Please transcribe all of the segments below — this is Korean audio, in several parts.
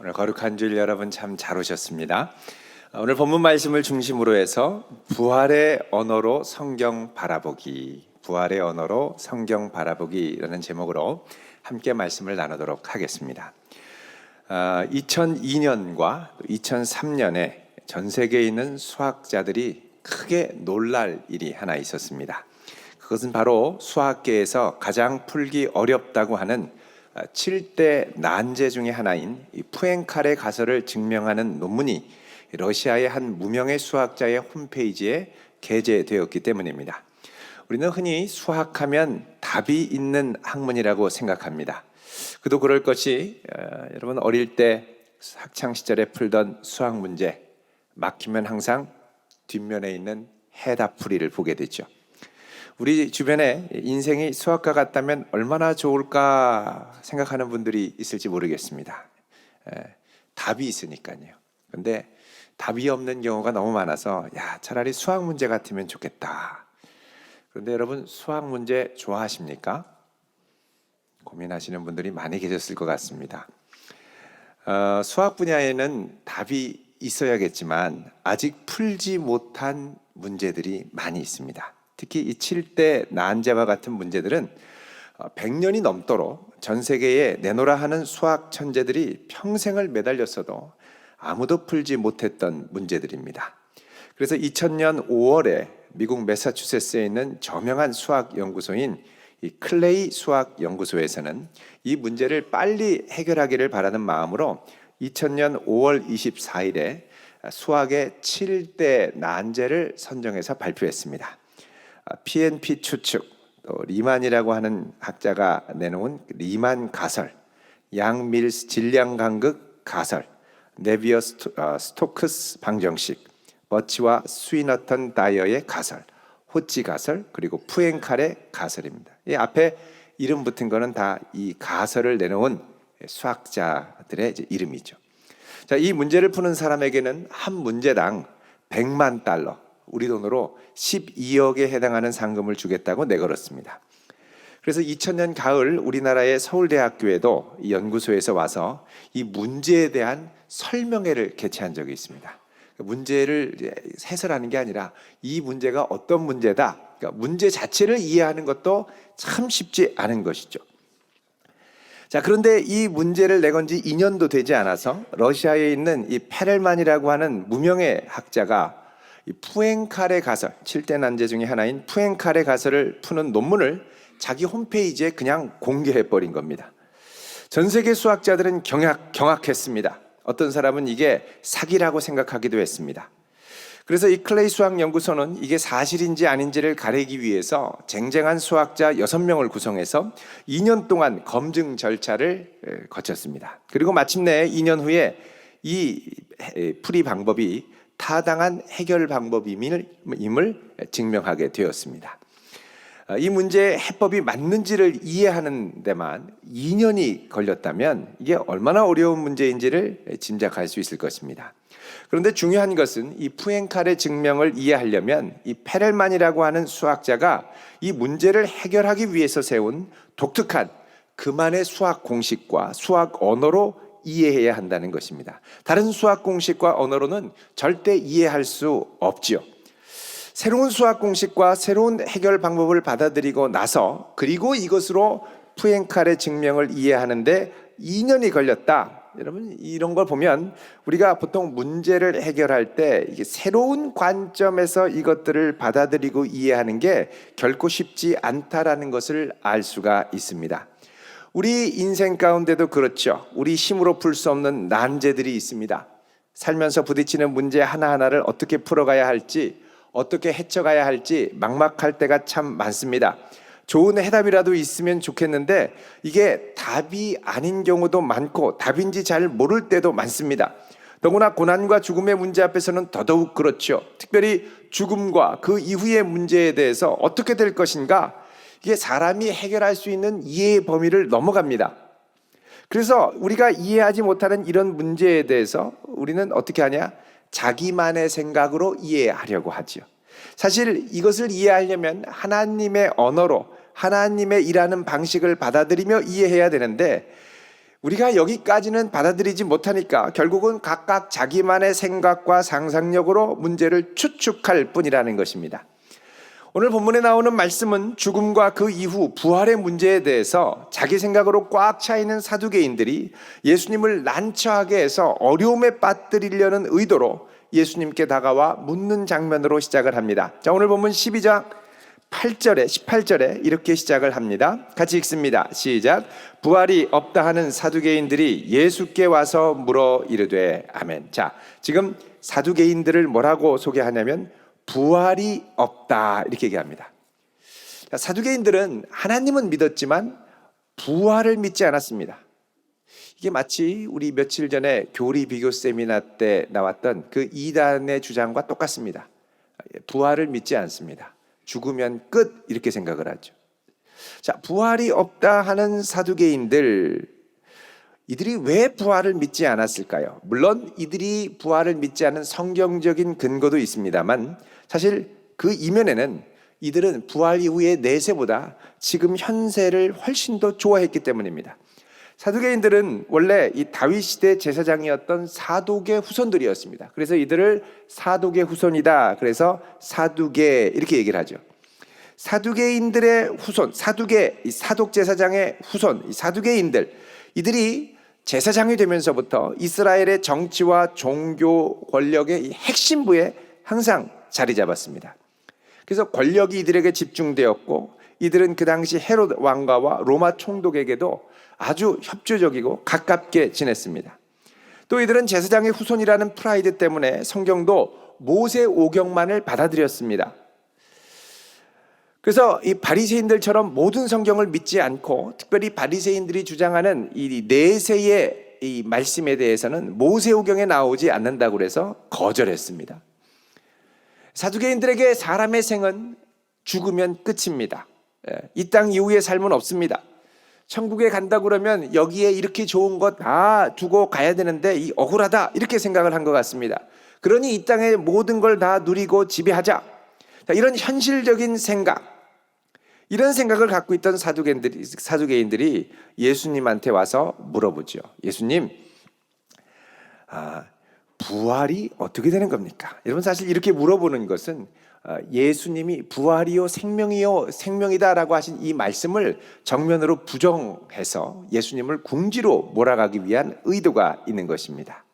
오늘 거룩한 주일 여러분 참 잘 오셨습니다. 오늘 본문 말씀을 중심으로 해서 부활의 언어로 성경 바라보기, 부활의 언어로 성경 바라보기라는 제목으로 함께 말씀을 나누도록 하겠습니다. 2002년과 2003년에 전 세계에 있는 수학자들이 크게 놀랄 일이 하나 있었습니다. 그것은 바로 수학계에서 가장 풀기 어렵다고 하는 7대 난제 중의 하나인 이 푸엔칼의 가설을 증명하는 논문이 러시아의 한 무명의 수학자의 홈페이지에 게재되었기 때문입니다. 우리는 흔히 수학하면 답이 있는 학문이라고 생각합니다. 그도 그럴 것이 여러분 어릴 때 학창 시절에 풀던 수학 문제 막히면 항상 뒷면에 있는 해답풀이를 보게 되죠. 우리 주변에 인생이 수학과 같다면 얼마나 좋을까 생각하는 분들이 있을지 모르겠습니다. 답이 있으니까요. 그런데 답이 없는 경우가 너무 많아서 차라리 수학 문제 같으면 좋겠다. 그런데 여러분 수학 문제 좋아하십니까? 고민하시는 분들이 많이 계셨을 것 같습니다. 수학 분야에는 답이 있어야겠지만 아직 풀지 못한 문제들이 많이 있습니다. 특히 이 7대 난제와 같은 문제들은 100년이 넘도록 전 세계에 내놓으라 하는 수학 천재들이 평생을 매달렸어도 아무도 풀지 못했던 문제들입니다. 그래서 2000년 5월에 미국 매사추세츠에 있는 저명한 수학 연구소인 이 클레이 수학 연구소에서는 이 문제를 빨리 해결하기를 바라는 마음으로 2000년 5월 24일에 수학의 7대 난제를 선정해서 발표했습니다. PNP 추측, 또 리만이라고 하는 학자가 내놓은 리만 가설, 양 밀스 질량 간극 가설, 네비어 스토크스 방정식, 버치와 스위너턴 다이어의 가설, 호치 가설, 그리고 푸엔칼의 가설입니다. 이 앞에 이름 붙은 거는 다 이 가설을 내놓은 수학자들의 이름이죠. 자, 이 문제를 푸는 사람에게는 한 문제당 100만 달러, 우리 돈으로 12억에 해당하는 상금을 주겠다고 내걸었습니다. 그래서 2000년 가을 우리나라의 서울대학교에도 이 연구소에서 와서 이 문제에 대한 설명회를 개최한 적이 있습니다. 문제를 해설하는 게 아니라 이 문제가 어떤 문제다, 그러니까 문제 자체를 이해하는 것도 참 쉽지 않은 것이죠. 자, 그런데 이 문제를 내건 지 2년도 되지 않아서 러시아에 있는 이 페렐만이라고 하는 무명의 학자가 이 푸엔칼의 가설, 7대 난제 중에 하나인 푸엔칼의 가설을 푸는 논문을 자기 홈페이지에 그냥 공개해버린 겁니다. 전 세계 수학자들은 경악했습니다. 어떤 사람은 이게 사기라고 생각하기도 했습니다. 그래서 이 클레이 수학 연구소는 이게 사실인지 아닌지를 가리기 위해서 쟁쟁한 수학자 6명을 구성해서 2년 동안 검증 절차를 거쳤습니다. 그리고 마침내 2년 후에 이 풀이 방법이 타당한 해결 방법임을 증명하게 되었습니다. 이 문제의 해법이 맞는지를 이해하는 데만 2년이 걸렸다면 이게 얼마나 어려운 문제인지를 짐작할 수 있을 것입니다. 그런데 중요한 것은 이 푸엔칼의 증명을 이해하려면 이 페렐만이라고 하는 수학자가 이 문제를 해결하기 위해서 세운 독특한 그만의 수학 공식과 수학 언어로 이해해야 한다는 것입니다. 다른 수학 공식과 언어로는 절대 이해할 수 없지요. 새로운 수학 공식과 새로운 해결 방법을 받아들이고 나서 그리고 이것으로 푸엔칼의 증명을 이해하는데 2년이 걸렸다. 여러분 이런 걸 보면 우리가 보통 문제를 해결할 때 이게 새로운 관점에서 이것들을 받아들이고 이해하는 게 결코 쉽지 않다라는 것을 알 수가 있습니다. 우리 인생 가운데도 그렇죠. 우리 힘으로 풀 수 없는 난제들이 있습니다. 살면서 부딪히는 문제 하나하나를 어떻게 풀어가야 할지, 어떻게 헤쳐가야 할지 막막할 때가 참 많습니다. 좋은 해답이라도 있으면 좋겠는데 이게 답이 아닌 경우도 많고 답인지 잘 모를 때도 많습니다. 더구나 고난과 죽음의 문제 앞에서는 더더욱 그렇죠. 특별히 죽음과 그 이후의 문제에 대해서 어떻게 될 것인가, 이게 사람이 해결할 수 있는 이해의 범위를 넘어갑니다. 그래서 우리가 이해하지 못하는 이런 문제에 대해서 우리는 어떻게 하냐? 자기만의 생각으로 이해하려고 하죠. 사실 이것을 이해하려면 하나님의 언어로 하나님의 일하는 방식을 받아들이며 이해해야 되는데 우리가 여기까지는 받아들이지 못하니까 결국은 각각 자기만의 생각과 상상력으로 문제를 추측할 뿐이라는 것입니다. 오늘 본문에 나오는 말씀은 죽음과 그 이후 부활의 문제에 대해서 자기 생각으로 꽉 차 있는 사두개인들이 예수님을 난처하게 해서 어려움에 빠뜨리려는 의도로 예수님께 다가와 묻는 장면으로 시작을 합니다. 자, 오늘 본문 12장 18절에 이렇게 시작을 합니다. 같이 읽습니다. 시작. 부활이 없다 하는 사두개인들이 예수께 와서 물어 이르되 아멘. 자, 지금 사두개인들을 뭐라고 소개하냐면 부활이 없다 이렇게 얘기합니다. 사두개인들은 하나님은 믿었지만 부활을 믿지 않았습니다. 이게 마치 우리 며칠 전에 교리 비교 세미나 때 나왔던 그 이단의 주장과 똑같습니다. 부활을 믿지 않습니다. 죽으면 끝 이렇게 생각을 하죠. 자, 부활이 없다 하는 사두개인들, 이들이 왜 부활을 믿지 않았을까요? 물론 이들이 부활을 믿지 않은 성경적인 근거도 있습니다만 사실 그 이면에는 이들은 부활 이후의 내세보다 지금 현세를 훨씬 더 좋아했기 때문입니다. 사두개인들은 원래 이 다윗 시대 제사장이었던 사독의 후손들이었습니다. 그래서 이들을 사독의 후손이다. 그래서 사두개 이렇게 얘기를 하죠. 사두개인들의 후손, 이 사독 제사장의 후손, 이 사두개인들, 이들이 제사장이 되면서부터 이스라엘의 정치와 종교 권력의 이 핵심부에 항상 자리 잡았습니다. 그래서 권력이 이들에게 집중되었고 이들은 그 당시 헤롯 왕가와 로마 총독에게도 아주 협조적이고 가깝게 지냈습니다. 또 이들은 제사장의 후손이라는 프라이드 때문에 성경도 모세 오경만을 받아들였습니다. 그래서 이 바리새인들처럼 모든 성경을 믿지 않고 특별히 바리새인들이 주장하는 이 내세의 이 말씀에 대해서는 모세오경에 나오지 않는다고 해서 거절했습니다. 사두개인들에게 사람의 생은 죽으면 끝입니다. 이 땅 이후의 삶은 없습니다. 천국에 간다고 그러면 여기에 이렇게 좋은 것 다 두고 가야 되는데 이 억울하다 이렇게 생각을 한 것 같습니다. 그러니 이 땅의 모든 걸 다 누리고 지배하자. 이런 현실적인 생각, 이런 생각을 갖고 있던 사두개인들이 예수님한테 와서 물어보죠. 예수님, 부활이 어떻게 되는 겁니까? 여러분 사실 이렇게 물어보는 것은 예수님이 부활이요 생명이요 생명이다라고 하신 이 말씀을 정면으로 부정해서 예수님을 궁지로 몰아가기 위한 의도가 있는 것입니다.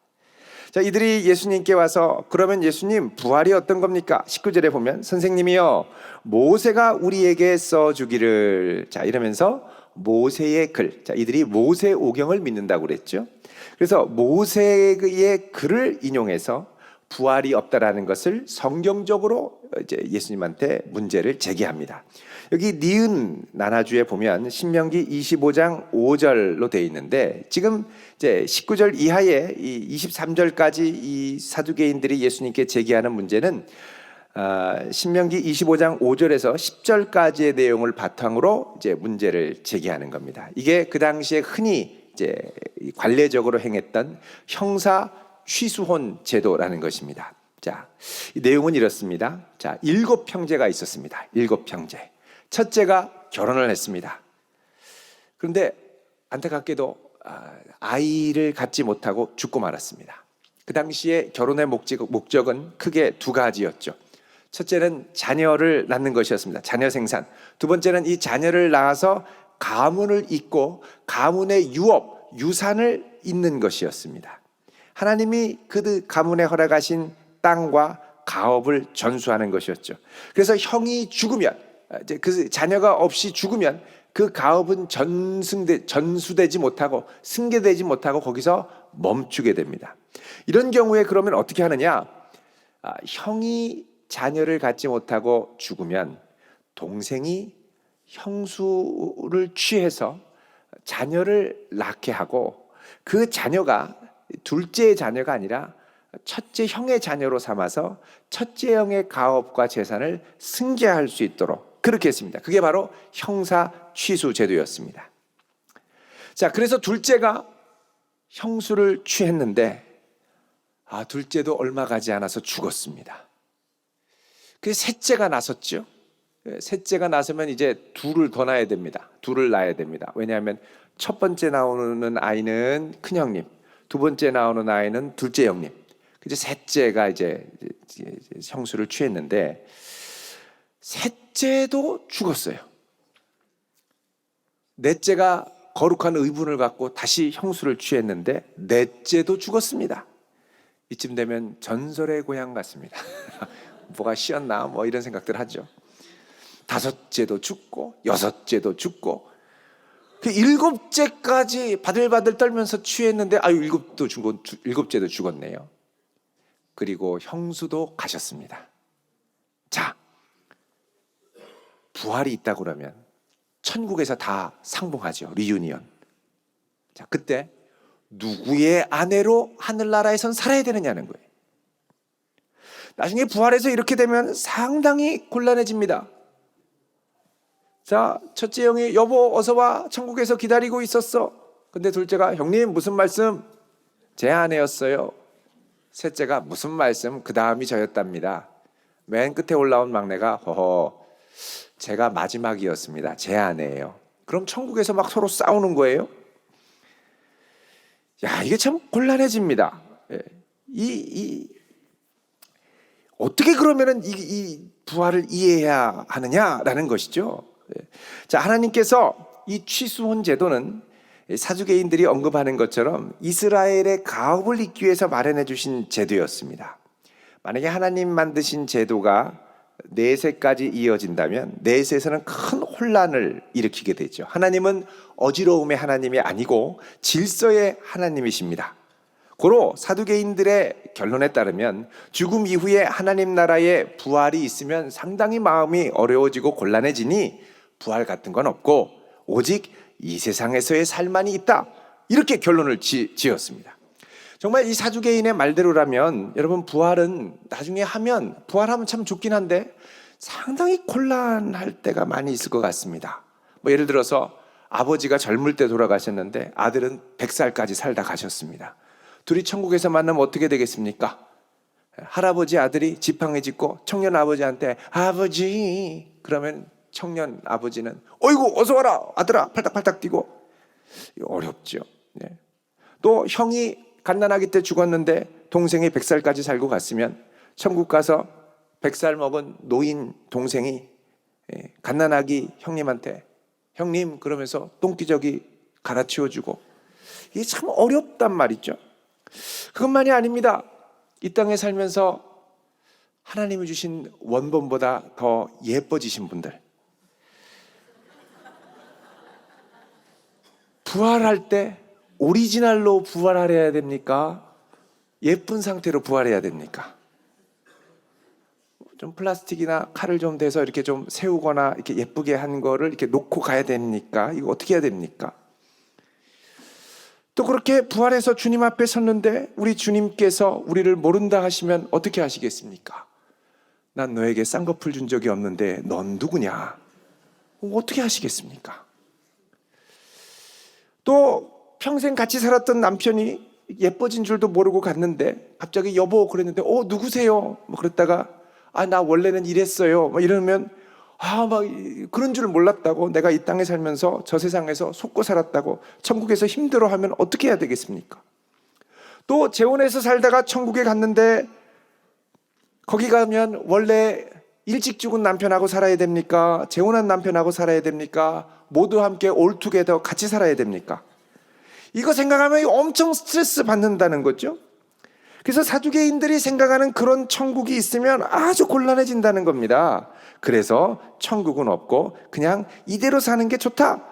자, 이들이 예수님께 와서 그러면 예수님 부활이 어떤 겁니까? 19절에 보면 선생님이요 모세가 우리에게 써주기를, 자 이러면서 모세의 글, 자 이들이 모세 오경을 믿는다고 그랬죠. 그래서 모세의 글을 인용해서 부활이 없다라는 것을 성경적으로 이제 예수님한테 문제를 제기합니다. 여기 니은 나나주에 보면 신명기 25장 5절로 되어 있는데 지금 이제 19절 이하의 이 23절까지 이 사두개인들이 예수님께 제기하는 문제는 신명기 25장 5절에서 10절까지의 내용을 바탕으로 이제 문제를 제기하는 겁니다. 이게 그 당시에 흔히 이제 관례적으로 행했던 형사 취수혼 제도라는 것입니다. 자, 이 내용은 이렇습니다. 자, 7형제가 있었습니다. 7형제. 첫째가 결혼을 했습니다. 그런데 안타깝게도 아이를 갖지 못하고 죽고 말았습니다. 그 당시에 결혼의 목적은 크게 두 가지였죠. 첫째는 자녀를 낳는 것이었습니다. 자녀 생산. 두 번째는 이 자녀를 낳아서 가문을 잇고 가문의 유산을 잇는 것이었습니다. 하나님이 그 가문에 허락하신 땅과 가업을 전수하는 것이었죠. 그래서 형이 죽으면, 그 자녀가 없이 죽으면 그 가업은 전수되지 못하고 승계되지 못하고 거기서 멈추게 됩니다. 이런 경우에 그러면 어떻게 하느냐? 형이 자녀를 갖지 못하고 죽으면 동생이 형수를 취해서 자녀를 낳게 하고 그 자녀가 둘째의 자녀가 아니라 첫째 형의 자녀로 삼아서 첫째 형의 가업과 재산을 승계할 수 있도록 그렇게 했습니다. 그게 바로 형사 취수 제도였습니다. 자, 그래서 둘째가 형수를 취했는데 둘째도 얼마 가지 않아서 죽었습니다. 그 셋째가 나섰죠. 셋째가 나서면 이제 둘을 더 낳아야 됩니다. 둘을 낳아야 됩니다. 왜냐하면 첫 번째 나오는 아이는 큰 형님, 두 번째 나오는 아이는 둘째 형님, 이제 셋째가 이제 형수를 취했는데 셋째도 죽었어요. 넷째가 거룩한 의분을 갖고 다시 형수를 취했는데 넷째도 죽었습니다. 이쯤 되면 전설의 고향 같습니다. 뭐가 쉬었나 뭐 이런 생각들 하죠. 다섯째도 죽고 여섯째도 죽고 그 일곱째까지 바들바들 떨면서 취했는데 아유 일곱째도 죽었네요. 그리고 형수도 가셨습니다. 자, 부활이 있다 그러면 천국에서 다 상봉하죠. 리유니언. 자, 그때 누구의 아내로 하늘나라에선 살아야 되느냐는 거예요. 나중에 부활해서 이렇게 되면 상당히 곤란해집니다. 자, 첫째 형이 여보 어서 와, 천국에서 기다리고 있었어. 근데 둘째가 형님 무슨 말씀? 제 아내였어요. 셋째가 무슨 말씀? 그 다음이 저였답니다. 맨 끝에 올라온 막내가 허허 제가 마지막이었습니다. 제 아내예요. 그럼 천국에서 막 서로 싸우는 거예요? 야, 이게 참 곤란해집니다. 어떻게 그러면은 이 부활을 이해해야 하느냐라는 것이죠. 자, 하나님께서 이 취수혼 제도는 사두개인들이 언급하는 것처럼 이스라엘의 가업을 잇기 위해서 마련해 주신 제도였습니다. 만약에 하나님 만드신 제도가 넷세까지 이어진다면 넷세에서는 큰 혼란을 일으키게 되죠. 하나님은 어지러움의 하나님이 아니고 질서의 하나님이십니다. 고로 사두개인들의 결론에 따르면 죽음 이후에 하나님 나라의 부활이 있으면 상당히 마음이 어려워지고 곤란해지니 부활 같은 건 없고 오직 이 세상에서의 삶만이 있다. 이렇게 결론을 지었습니다. 정말 이 사두개인의 말대로라면 여러분 부활은 나중에 하면 부활하면 참 좋긴 한데 상당히 곤란할 때가 많이 있을 것 같습니다. 뭐 예를 들어서 아버지가 젊을 때 돌아가셨는데 아들은 100살까지 살다 가셨습니다. 둘이 천국에서 만나면 어떻게 되겠습니까? 할아버지 아들이 지팡이 짚고 청년 아버지한테 아버지 그러면 청년 아버지는 어이구 어서 와라 아들아 팔딱팔딱 뛰고 어렵죠. 네. 또 형이 갓난아기 때 죽었는데 동생이 100살까지 살고 갔으면 천국 가서 100살 먹은 노인 동생이 갓난아기 형님한테 형님 그러면서 똥기저귀 갈아치워주고 이게 참 어렵단 말이죠. 그것만이 아닙니다. 이 땅에 살면서 하나님이 주신 원본보다 더 예뻐지신 분들 부활할 때 오리지널로 부활해야 됩니까? 예쁜 상태로 부활해야 됩니까? 좀 플라스틱이나 칼을 좀 대서 이렇게 좀 세우거나 이렇게 예쁘게 한 거를 이렇게 놓고 가야 됩니까? 이거 어떻게 해야 됩니까? 또 그렇게 부활해서 주님 앞에 섰는데 우리 주님께서 우리를 모른다 하시면 어떻게 하시겠습니까? 난 너에게 쌍꺼풀 준 적이 없는데 넌 누구냐? 어떻게 하시겠습니까? 또 평생 같이 살았던 남편이 예뻐진 줄도 모르고 갔는데 갑자기 여보 그랬는데 누구세요? 뭐 그랬다가 나 원래는 이랬어요. 뭐 이러면 막 그런 줄 몰랐다고 내가 이 땅에 살면서 저 세상에서 속고 살았다고 천국에서 힘들어하면 어떻게 해야 되겠습니까? 또 재혼해서 살다가 천국에 갔는데 거기 가면 원래 일찍 죽은 남편하고 살아야 됩니까? 재혼한 남편하고 살아야 됩니까? 모두 함께 올투게더 같이 살아야 됩니까? 이거 생각하면 엄청 스트레스 받는다는 거죠. 그래서 사두개인들이 생각하는 그런 천국이 있으면 아주 곤란해진다는 겁니다. 그래서 천국은 없고 그냥 이대로 사는 게 좋다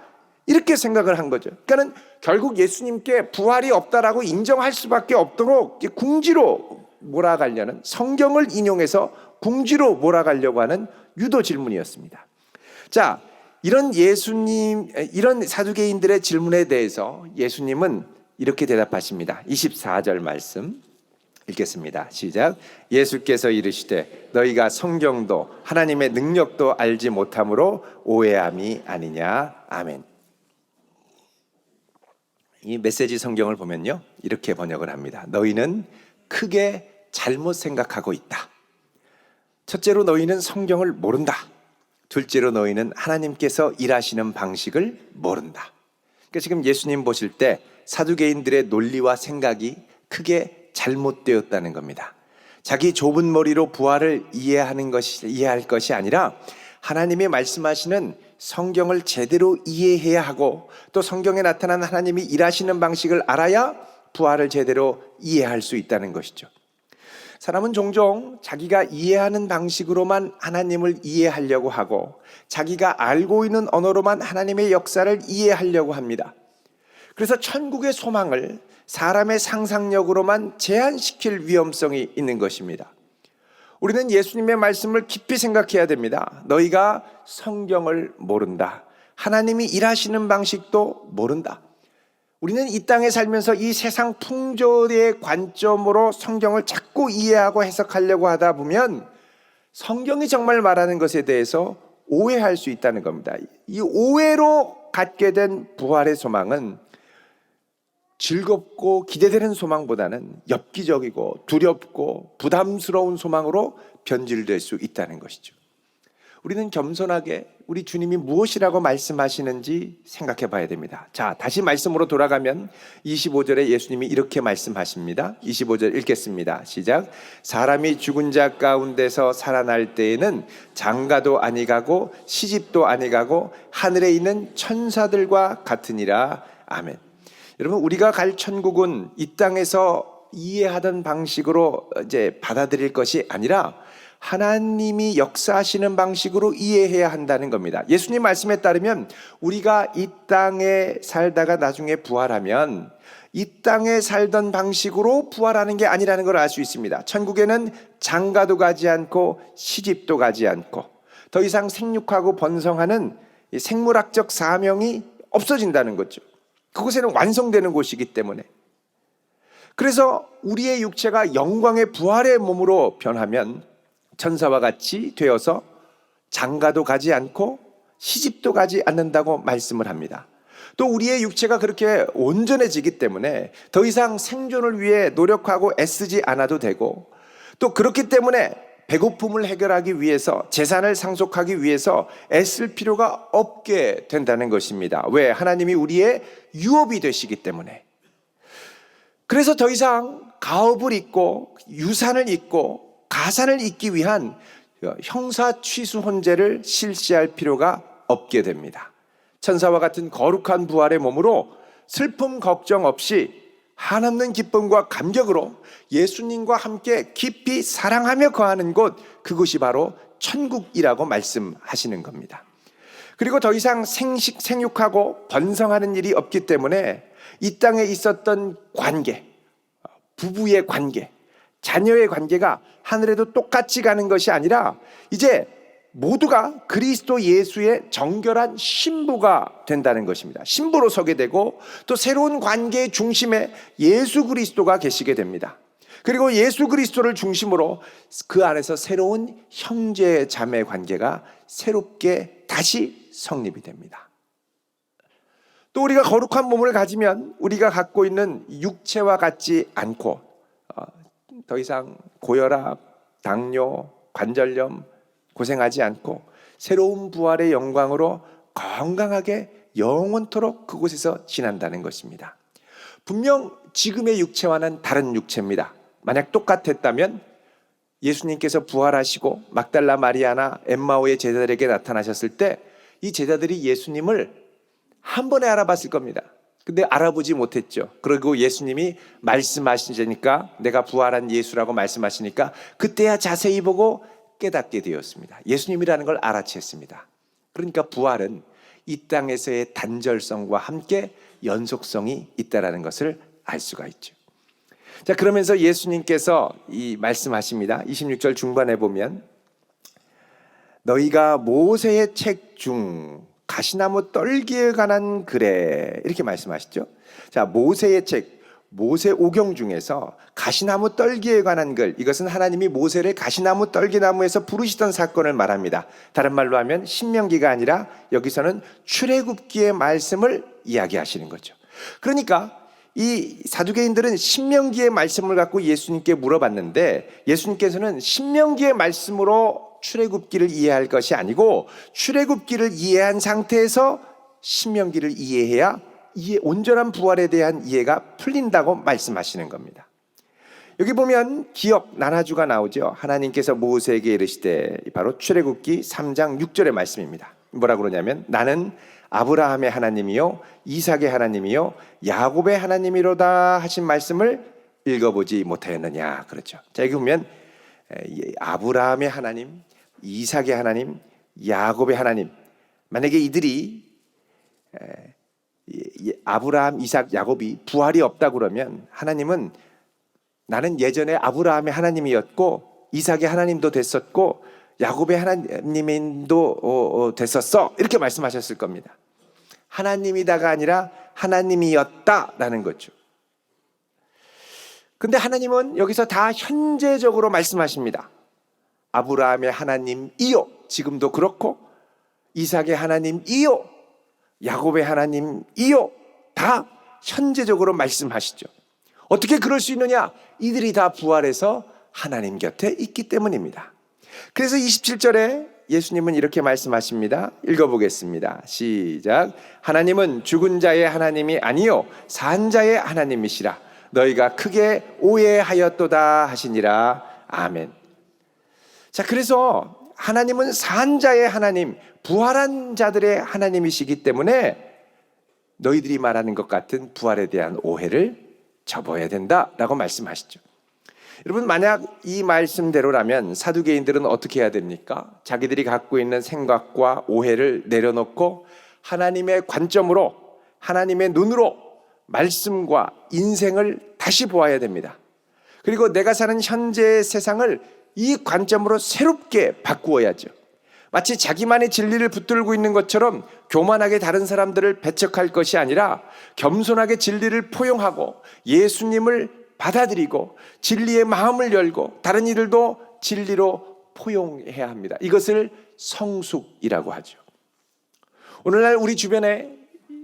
이렇게 생각을 한 거죠. 그러니까 결국 예수님께 부활이 없다라고 인정할 수밖에 없도록 궁지로 몰아가려는 성경을 인용해서 궁지로 몰아가려고 하는 유도 질문이었습니다. 자, 이런 사두개인들의 질문에 대해서 예수님은 이렇게 대답하십니다. 24절 말씀 읽겠습니다. 시작. 예수께서 이르시되 너희가 성경도 하나님의 능력도 알지 못함으로 오해함이 아니냐. 아멘. 이 메시지 성경을 보면요 이렇게 번역을 합니다. 너희는 크게 잘못 생각하고 있다. 첫째로 너희는 성경을 모른다. 둘째로 너희는 하나님께서 일하시는 방식을 모른다. 그러니까 지금 예수님 보실 때 사두개인들의 논리와 생각이 크게 잘못되었다는 겁니다. 자기 좁은 머리로 부활을 이해할 것이 아니라 하나님이 말씀하시는 성경을 제대로 이해해야 하고, 또 성경에 나타난 하나님이 일하시는 방식을 알아야 부활을 제대로 이해할 수 있다는 것이죠. 사람은 종종 자기가 이해하는 방식으로만 하나님을 이해하려고 하고, 자기가 알고 있는 언어로만 하나님의 역사를 이해하려고 합니다. 그래서 천국의 소망을 사람의 상상력으로만 제한시킬 위험성이 있는 것입니다. 우리는 예수님의 말씀을 깊이 생각해야 됩니다. 너희가 성경을 모른다. 하나님이 일하시는 방식도 모른다. 우리는 이 땅에 살면서 이 세상 풍조의 관점으로 성경을 자꾸 이해하고 해석하려고 하다 보면 성경이 정말 말하는 것에 대해서 오해할 수 있다는 겁니다. 이 오해로 갖게 된 부활의 소망은 즐겁고 기대되는 소망보다는 엽기적이고 두렵고 부담스러운 소망으로 변질될 수 있다는 것이죠. 우리는 겸손하게 우리 주님이 무엇이라고 말씀하시는지 생각해 봐야 됩니다. 자, 다시 말씀으로 돌아가면 25절에 예수님이 이렇게 말씀하십니다. 25절 읽겠습니다. 시작. 사람이 죽은 자 가운데서 살아날 때에는 장가도 아니가고 시집도 아니가고 하늘에 있는 천사들과 같으니라. 아멘. 여러분, 우리가 갈 천국은 이 땅에서 이해하던 방식으로 이제 받아들일 것이 아니라 하나님이 역사하시는 방식으로 이해해야 한다는 겁니다. 예수님 말씀에 따르면 우리가 이 땅에 살다가 나중에 부활하면 이 땅에 살던 방식으로 부활하는 게 아니라는 걸 알 수 있습니다. 천국에는 장가도 가지 않고 시집도 가지 않고 더 이상 생육하고 번성하는 생물학적 사명이 없어진다는 거죠. 그곳에는 완성되는 곳이기 때문에. 그래서 우리의 육체가 영광의 부활의 몸으로 변하면 천사와 같이 되어서 장가도 가지 않고 시집도 가지 않는다고 말씀을 합니다. 또 우리의 육체가 그렇게 온전해지기 때문에 더 이상 생존을 위해 노력하고 애쓰지 않아도 되고, 또 그렇기 때문에 배고픔을 해결하기 위해서, 재산을 상속하기 위해서 애쓸 필요가 없게 된다는 것입니다. 왜? 하나님이 우리의 유업이 되시기 때문에. 그래서 더 이상 가업을 잇고 유산을 잇고 가산을 잇기 위한 형사 취수 혼재를 실시할 필요가 없게 됩니다. 천사와 같은 거룩한 부활의 몸으로 슬픔 걱정 없이 한없는 기쁨과 감격으로 예수님과 함께 깊이 사랑하며 거하는 곳, 그곳이 바로 천국이라고 말씀하시는 겁니다. 그리고 더 이상 생육하고 번성하는 일이 없기 때문에 이 땅에 있었던 관계, 부부의 관계, 자녀의 관계가 하늘에도 똑같이 가는 것이 아니라 이제 모두가 그리스도 예수의 정결한 신부가 된다는 것입니다. 신부로 서게 되고, 또 새로운 관계의 중심에 예수 그리스도가 계시게 됩니다. 그리고 예수 그리스도를 중심으로 그 안에서 새로운 형제 자매 관계가 새롭게 다시 성립이 됩니다. 또 우리가 거룩한 몸을 가지면 우리가 갖고 있는 육체와 같지 않고 더 이상 고혈압, 당뇨, 관절염 고생하지 않고 새로운 부활의 영광으로 건강하게 영원토록 그곳에서 지난다는 것입니다. 분명 지금의 육체와는 다른 육체입니다. 만약 똑같았다면 예수님께서 부활하시고 막달라 마리아나 엠마오의 제자들에게 나타나셨을 때 이 제자들이 예수님을 한 번에 알아봤을 겁니다. 근데 알아보지 못했죠. 그리고 예수님이 말씀하시니까, 내가 부활한 예수라고 말씀하시니까 그때야 자세히 보고 깨닫게 되었습니다. 예수님이라는 걸 알아챘습니다. 그러니까 부활은 이 땅에서의 단절성과 함께 연속성이 있다는 것을 알 수가 있죠. 자, 그러면서 예수님께서 이 말씀하십니다. 26절 중반에 보면 너희가 모세의 책 중 가시나무 떨기에 관한 글에, 이렇게 말씀하시죠. 자, 모세의 책, 모세 오경 중에서 가시나무 떨기에 관한 글, 이것은 하나님이 모세를 가시나무 떨기나무에서 부르시던 사건을 말합니다. 다른 말로 하면 신명기가 아니라 여기서는 출애굽기의 말씀을 이야기하시는 거죠. 그러니까 이 사두개인들은 신명기의 말씀을 갖고 예수님께 물어봤는데, 예수님께서는 신명기의 말씀으로 출애굽기를 이해할 것이 아니고 출애굽기를 이해한 상태에서 신명기를 이해해야 온전한 부활에 대한 이해가 풀린다고 말씀하시는 겁니다. 여기 보면 기억 나눠주가 나오죠. 하나님께서 모세에게 이르시되, 바로 출애굽기 3장 6절의 말씀입니다. 뭐라고 그러냐면 나는 아브라함의 하나님이요 이삭의 하나님이요 야곱의 하나님이로다 하신 말씀을 읽어보지 못하였느냐 그렇죠. 자, 여기 보면 아브라함의 하나님, 이삭의 하나님, 야곱의 하나님, 만약에 이들이 아브라함, 이삭, 야곱이 부활이 없다 그러면 하나님은 나는 예전에 아브라함의 하나님이었고 이삭의 하나님도 됐었고 야곱의 하나님도 됐었어, 이렇게 말씀하셨을 겁니다. 하나님이다가 아니라 하나님이었다라는 거죠. 근데 하나님은 여기서 다 현재적으로 말씀하십니다. 아브라함의 하나님이요, 지금도 그렇고 이삭의 하나님이요, 야곱의 하나님이요, 다 현재적으로 말씀하시죠. 어떻게 그럴 수 있느냐? 이들이 다 부활해서 하나님 곁에 있기 때문입니다. 그래서 27절에 예수님은 이렇게 말씀하십니다. 읽어보겠습니다. 시작. 하나님은 죽은 자의 하나님이 아니요 산 자의 하나님이시라. 너희가 크게 오해하였도다 하시니라. 아멘. 자, 그래서 하나님은 산 자의 하나님, 부활한 자들의 하나님이시기 때문에 너희들이 말하는 것 같은 부활에 대한 오해를 접어야 된다라고 말씀하시죠. 여러분, 만약 이 말씀대로라면 사두개인들은 어떻게 해야 됩니까? 자기들이 갖고 있는 생각과 오해를 내려놓고 하나님의 관점으로, 하나님의 눈으로 말씀과 인생을 다시 보아야 됩니다. 그리고 내가 사는 현재의 세상을 이 관점으로 새롭게 바꾸어야죠. 마치 자기만의 진리를 붙들고 있는 것처럼 교만하게 다른 사람들을 배척할 것이 아니라 겸손하게 진리를 포용하고 예수님을 받아들이고 진리의 마음을 열고 다른 이들도 진리로 포용해야 합니다. 이것을 성숙이라고 하죠. 오늘날 우리 주변에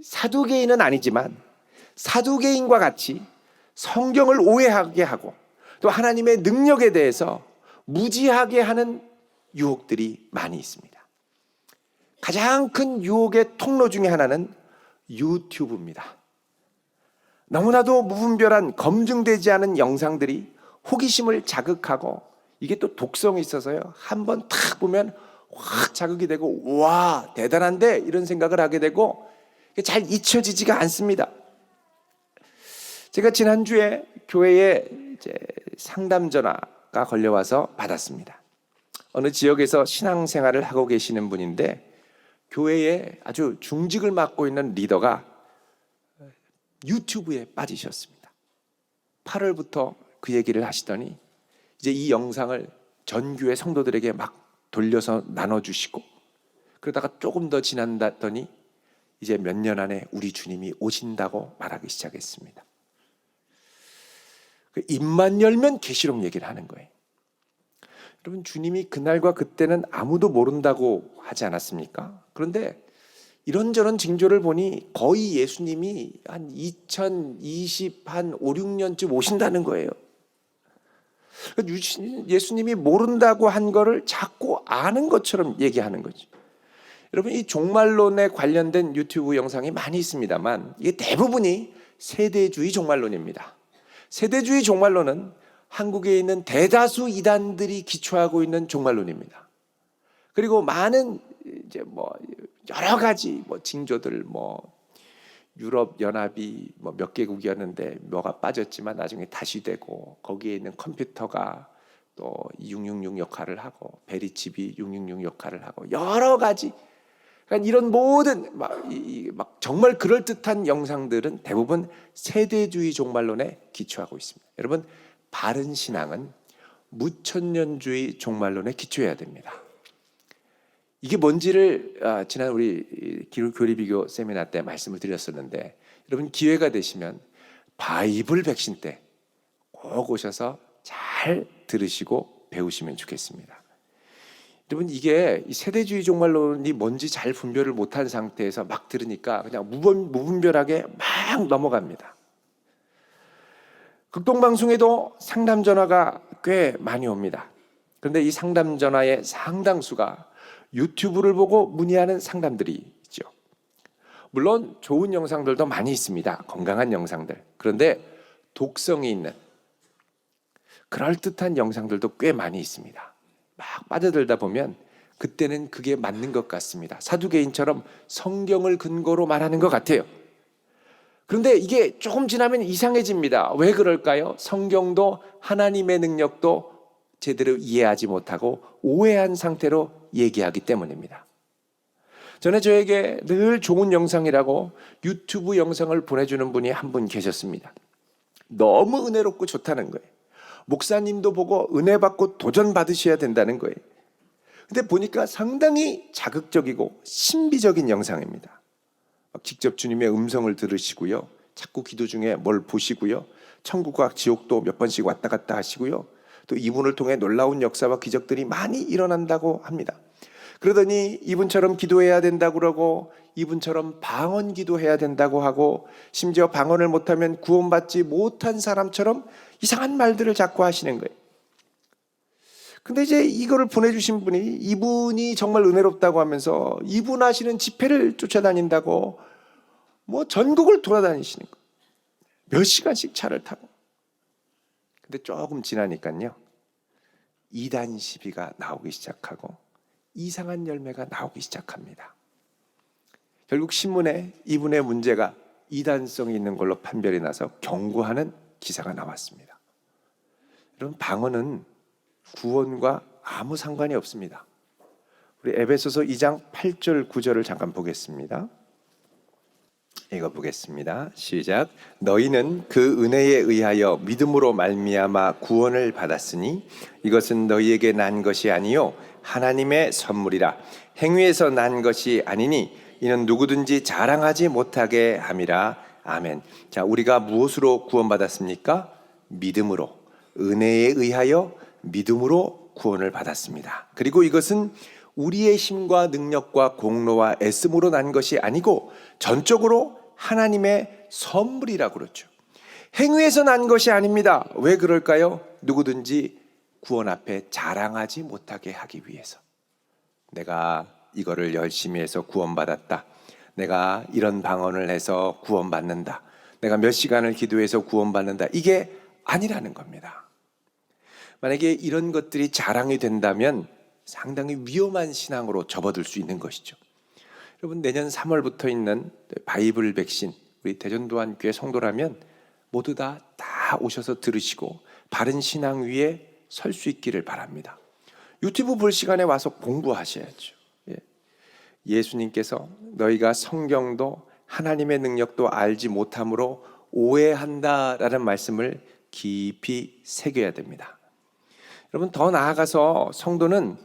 사두개인은 아니지만 사두개인과 같이 성경을 오해하게 하고 또 하나님의 능력에 대해서 무지하게 하는 유혹들이 많이 있습니다. 가장 큰 유혹의 통로 중에 하나는 유튜브입니다. 너무나도 무분별한 검증되지 않은 영상들이 호기심을 자극하고 이게 또 독성이 있어서요. 한번 탁 보면 확 자극이 되고 와 대단한데 이런 생각을 하게 되고 잘 잊혀지지가 않습니다. 제가 지난주에 교회에 상담 전화가 걸려와서 받았습니다. 어느 지역에서 신앙생활을 하고 계시는 분인데 교회에 아주 중직을 맡고 있는 리더가 유튜브에 빠지셨습니다. 8월부터 그 얘기를 하시더니 이제 이 영상을 전 교회 성도들에게 막 돌려서 나눠주시고 그러다가 조금 더 지난다더니 이제 몇 년 안에 우리 주님이 오신다고 말하기 시작했습니다. 입만 열면 계시록 얘기를 하는 거예요. 여러분, 주님이 그날과 그때는 아무도 모른다고 하지 않았습니까? 그런데 이런저런 징조를 보니 거의 예수님이 한 2020한 5, 6년쯤 오신다는 거예요. 예수님이 모른다고 한 거를 자꾸 아는 것처럼 얘기하는 거죠. 여러분, 이 종말론에 관련된 유튜브 영상이 많이 있습니다만 이게 대부분이 세대주의 종말론입니다. 세대주의 종말론은 한국에 있는 대다수 이단들이 기초하고 있는 종말론입니다. 그리고 많은 이제 여러 가지 징조들 유럽 연합이 몇 개국이었는데 뭐가 빠졌지만 나중에 다시 되고 거기에 있는 컴퓨터가 또 666 역할을 하고 베리칩이 666 역할을 하고 여러 가지, 그러니까 이런 모든 정말 그럴듯한 영상들은 대부분 세대주의 종말론에 기초하고 있습니다. 여러분, 바른 신앙은 무천년주의 종말론에 기초해야 됩니다. 이게 뭔지를 지난 우리 교리비교 세미나 때 말씀을 드렸었는데 여러분, 기회가 되시면 바이블 백신 때 꼭 오셔서 잘 들으시고 배우시면 좋겠습니다. 여러분, 이게 세대주의 종말론이 뭔지 잘 분별을 못한 상태에서 막 들으니까 그냥 무분별하게 막 넘어갑니다. 극동방송에도 상담 전화가 꽤 많이 옵니다. 그런데 이 상담 전화의 상당수가 유튜브를 보고 문의하는 상담들이 있죠. 물론 좋은 영상들도 많이 있습니다. 건강한 영상들. 그런데 독성이 있는 그럴듯한 영상들도 꽤 많이 있습니다. 막 빠져들다 보면 그때는 그게 맞는 것 같습니다. 사두개인처럼 성경을 근거로 말하는 것 같아요. 그런데 이게 조금 지나면 이상해집니다. 왜 그럴까요? 성경도 하나님의 능력도 제대로 이해하지 못하고 오해한 상태로 얘기하기 때문입니다. 전에 저에게 늘 좋은 영상이라고 유튜브 영상을 보내주는 분이 한 분 계셨습니다. 너무 은혜롭고 좋다는 거예요. 목사님도 보고 은혜 받고 도전 받으셔야 된다는 거예요. 근데 보니까 상당히 자극적이고 신비적인 영상입니다. 직접 주님의 음성을 들으시고요. 자꾸 기도 중에 뭘 보시고요. 천국과 지옥도 몇 번씩 왔다 갔다 하시고요. 또 이분을 통해 놀라운 역사와 기적들이 많이 일어난다고 합니다. 그러더니 이분처럼 기도해야 된다고 그러고 이분처럼 방언 기도해야 된다고 하고 심지어 방언을 못하면 구원받지 못한 사람처럼 이상한 말들을 자꾸 하시는 거예요. 근데 이제 이거를 보내주신 분이 이분이 정말 은혜롭다고 하면서 이분 하시는 집회를 쫓아다닌다고 뭐 전국을 돌아다니시는 거예요. 몇 시간씩 차를 타고. 근데 조금 지나니까요. 이단 시비가 나오기 시작하고 이상한 열매가 나오기 시작합니다. 결국 신문에 이분의 문제가 이단성이 있는 걸로 판별이 나서 경고하는 기사가 나왔습니다. 여러분, 방언은 구원과 아무 상관이 없습니다. 우리 에베소서 2장 8절 9절을 잠깐 보겠습니다. 읽어보겠습니다. 시작. 너희는 그 은혜에 의하여 믿음으로 말미암아 구원을 받았으니 이것은 너희에게 난 것이 아니요 하나님의 선물이라. 행위에서 난 것이 아니니 이는 누구든지 자랑하지 못하게 함이라. 아멘. 자, 우리가 무엇으로 구원받았습니까? 믿음으로. 은혜에 의하여 믿음으로 구원을 받았습니다. 그리고 이것은 우리의 힘과 능력과 공로와 애씀으로 난 것이 아니고 전적으로 하나님의 선물이라고 그러죠. 행위에서 난 것이 아닙니다. 왜 그럴까요? 누구든지 구원 앞에 자랑하지 못하게 하기 위해서. 내가 이거를 열심히 해서 구원받았다. 내가 이런 방언을 해서 구원받는다. 내가 몇 시간을 기도해서 구원받는다. 이게 아니라는 겁니다. 만약에 이런 것들이 자랑이 된다면 상당히 위험한 신앙으로 접어들 수 있는 것이죠. 여러분, 내년 3월부터 있는 바이블 백신, 우리 대전도안교회 성도라면 모두 다 오셔서 들으시고 바른 신앙 위에 설 수 있기를 바랍니다. 유튜브 볼 시간에 와서 공부하셔야죠. 예수님께서 너희가 성경도 하나님의 능력도 알지 못함으로 오해한다라는 말씀을 깊이 새겨야 됩니다. 여러분, 더 나아가서 성도는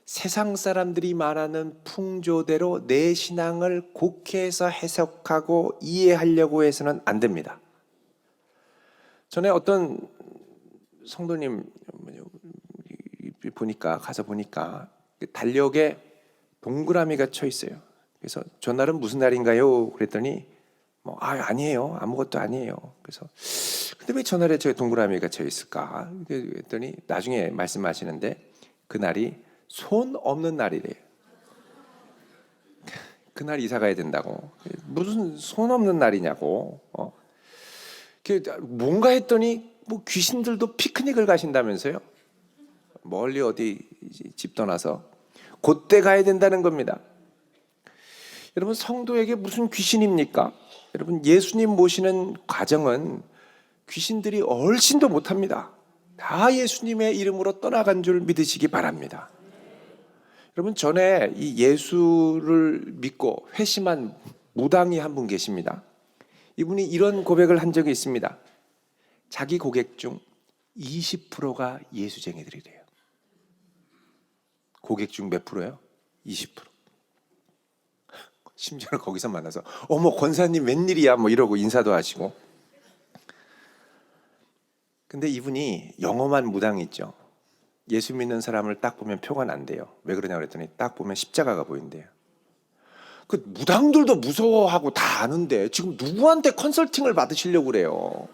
세상 사람들이 말하는 풍조대로 내 신앙을 곡해서 해석하고 이해하려고 해서는 안 됩니다. 전에 어떤 성도님 가서 보니까 달력에 동그라미가 쳐 있어요. 그래서 전날은 무슨 날인가요? 그랬더니 아니에요. 아무것도 아니에요. 그래서 근데 왜 전날에 저 동그라미가 쳐 있을까? 그랬더니 나중에 말씀하시는데 그날이 손 없는 날이래요. 그날 이사 가야 된다고. 무슨 손 없는 날이냐고. 뭔가 했더니 귀신들도 피크닉을 가신다면서요. 멀리 어디 집 떠나서 그때 가야 된다는 겁니다. 여러분, 성도에게 무슨 귀신입니까? 여러분, 예수님 모시는 과정은 귀신들이 얼씬도 못합니다. 다 예수님의 이름으로 떠나간 줄 믿으시기 바랍니다. 여러분, 전에 이 예수를 믿고 회심한 무당이 한 분 계십니다. 이분이 이런 고백을 한 적이 있습니다. 자기 고객 중 20%가 예수쟁이들이래요. 고객 중 몇 프로예요? 20%. 심지어는 거기서 만나서 어머 권사님 웬일이야 이러고 인사도 하시고. 근데 이분이 영험한 무당이 있죠. 예수 믿는 사람을 딱 보면 표가 난대요. 왜 그러냐고 그랬더니 딱 보면 십자가가 보인대요. 그 무당들도 무서워하고 다 아는데 지금 누구한테 컨설팅을 받으시려고 그래요?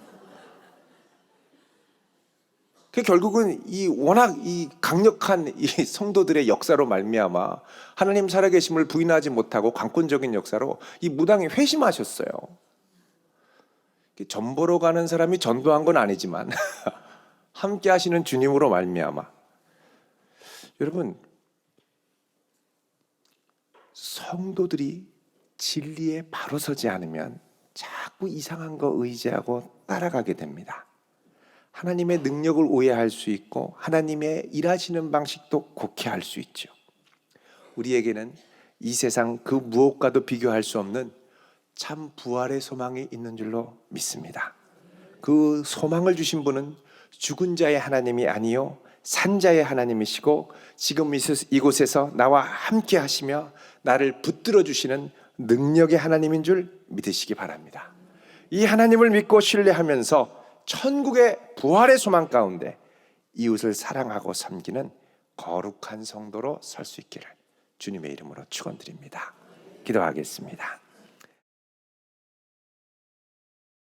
그 결국은 이 워낙 이 강력한 이 성도들의 역사로 말미암아 하나님 살아계심을 부인하지 못하고 강권적인 역사로 이 무당이 회심하셨어요. 전보러 가는 사람이 전도한 건 아니지만 함께 하시는 주님으로 말미암아. 여러분, 성도들이 진리에 바로 서지 않으면 자꾸 이상한 거 의지하고 따라가게 됩니다. 하나님의 능력을 오해할 수 있고 하나님의 일하시는 방식도 곡해할 수 있죠. 우리에게는 이 세상 그 무엇과도 비교할 수 없는 참 부활의 소망이 있는 줄로 믿습니다. 그 소망을 주신 분은 죽은 자의 하나님이 아니요 산자의 하나님이시고 지금 이곳에서 나와 함께 하시며 나를 붙들어 주시는 능력의 하나님인 줄 믿으시기 바랍니다. 이 하나님을 믿고 신뢰하면서 천국의 부활의 소망 가운데 이웃을 사랑하고 섬기는 거룩한 성도로 설 수 있기를 주님의 이름으로 축원드립니다. 기도하겠습니다.